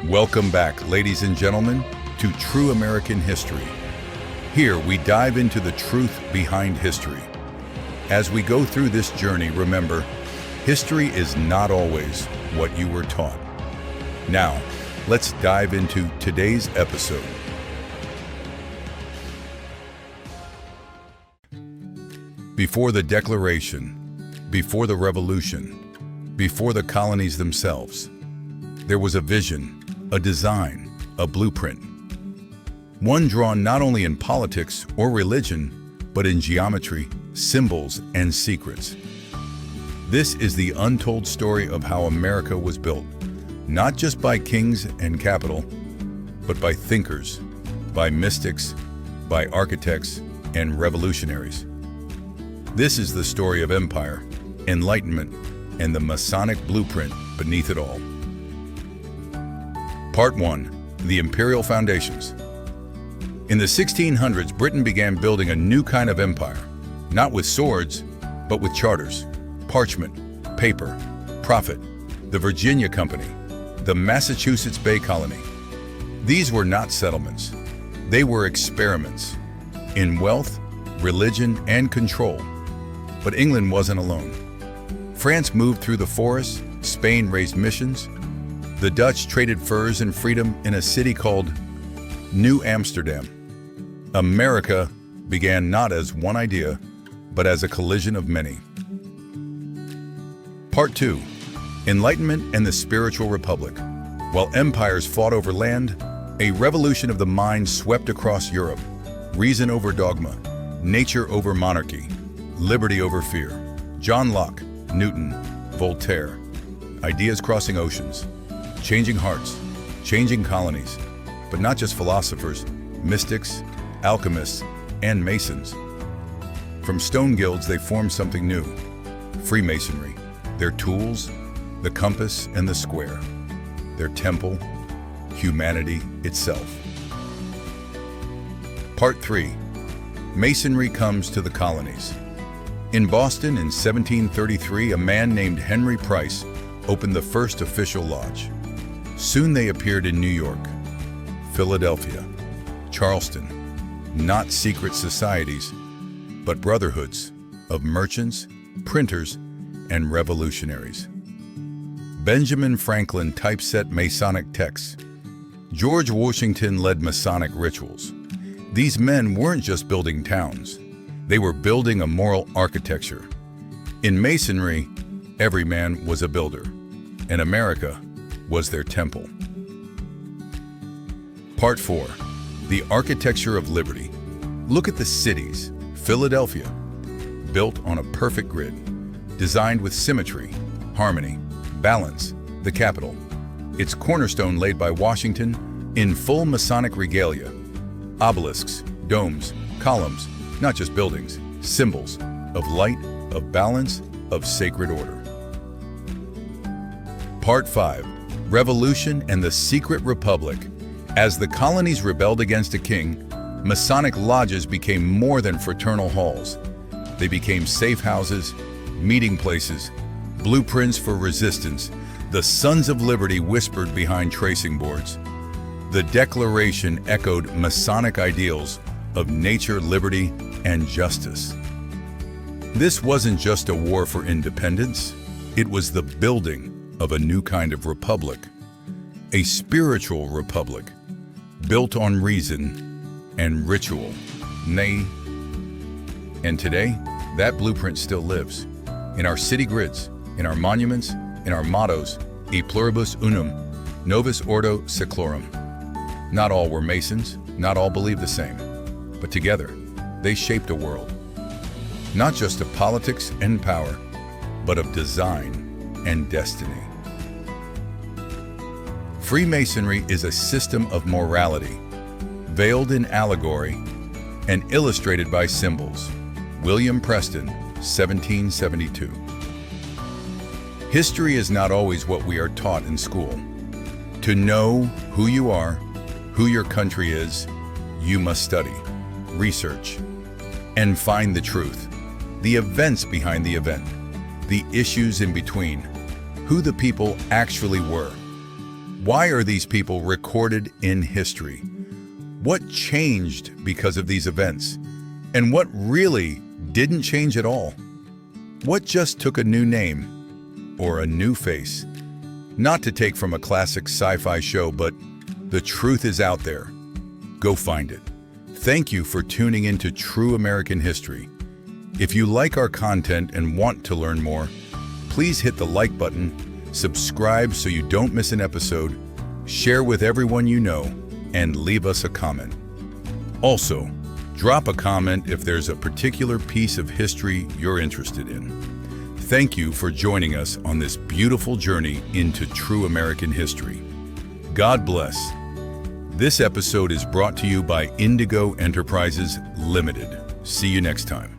Welcome back, ladies and gentlemen, to True American History. Here we dive into the truth behind history. As we go through this journey, remember, history is not always what you were taught. Now, let's dive into today's episode. Before the Declaration, before the Revolution, before the colonies themselves, there was a vision, a design, a blueprint. One drawn not only in politics or religion, but in geometry, symbols, and secrets. This is the untold story of how America was built, not just by kings and capital, but by thinkers, by mystics, by architects, and revolutionaries. This is the story of empire, enlightenment, and the Masonic blueprint beneath it all. Part 1. The Imperial Foundations. In the 1600s, Britain began building a new kind of empire, not with swords, but with charters, parchment, paper, profit, the Virginia Company, the Massachusetts Bay Colony. These were not settlements. They were experiments in wealth, religion, and control. But England wasn't alone. France moved through the forests, Spain raised missions, the Dutch traded furs and freedom in a city called New Amsterdam. America began not as one idea, but as a collision of many. Part 2. Enlightenment and the Spiritual Republic. While empires fought over land, a revolution of the mind swept across Europe. Reason over dogma, nature over monarchy, liberty over fear. John Locke, Newton, Voltaire. Ideas crossing oceans, changing hearts, changing colonies. But not just philosophers, mystics, alchemists, and masons. From stone guilds, they formed something new. Freemasonry. Their tools, the compass and the square. Their temple, humanity itself. Part 3. Masonry comes to the colonies. In Boston in 1733, a man named Henry Price opened the first official lodge. Soon they appeared in New York, Philadelphia, Charleston, not secret societies, but brotherhoods of merchants, printers, and revolutionaries. Benjamin Franklin typeset Masonic texts. George Washington led Masonic rituals. These men weren't just building towns. They were building a moral architecture. In Masonry, every man was a builder, and America was their temple. Part 4. The Architecture of Liberty. Look at the cities. Philadelphia, built on a perfect grid, designed with symmetry, harmony, balance, the capital. Its cornerstone laid by Washington in full Masonic regalia. Obelisks, domes, columns, not just buildings, symbols of light, of balance, of sacred order. Part 5. Revolution and the Secret Republic. As the colonies rebelled against a king, Masonic lodges became more than fraternal halls. They became safe houses, meeting places, blueprints for resistance. The Sons of Liberty whispered behind tracing boards. The Declaration echoed Masonic ideals of nature, liberty, and justice. This wasn't just a war for independence. It was the building of a new kind of republic, a spiritual republic, built on reason and ritual. Nay, and today, that blueprint still lives. In our city grids, in our monuments, in our mottos, E pluribus unum, novus ordo seclorum. Not all were Masons, not all believed the same, but together, they shaped a world. Not just of politics and power, but of design and destiny. Freemasonry is a system of morality, veiled in allegory and illustrated by symbols. William Preston, 1772. History is not always what we are taught in school. To know who you are, who your country is, you must study, research, and find the truth, the events behind the event, the issues in between, who the people actually were. Why are these people recorded in history? What changed because of these events? And what really didn't change at all? What just took a new name or a new face? Not to take from a classic sci-fi show, but the truth is out there. Go find it. Thank you for tuning into True American History. If you like our content and want to learn more, please hit the like button, subscribe so you don't miss an episode, share with everyone you know, and leave us a comment. Also, drop a comment if there's a particular piece of history you're interested in. Thank you for joining us on this beautiful journey into true American history. God bless. This episode is brought to you by Indigo Enterprises Limited. See you next time.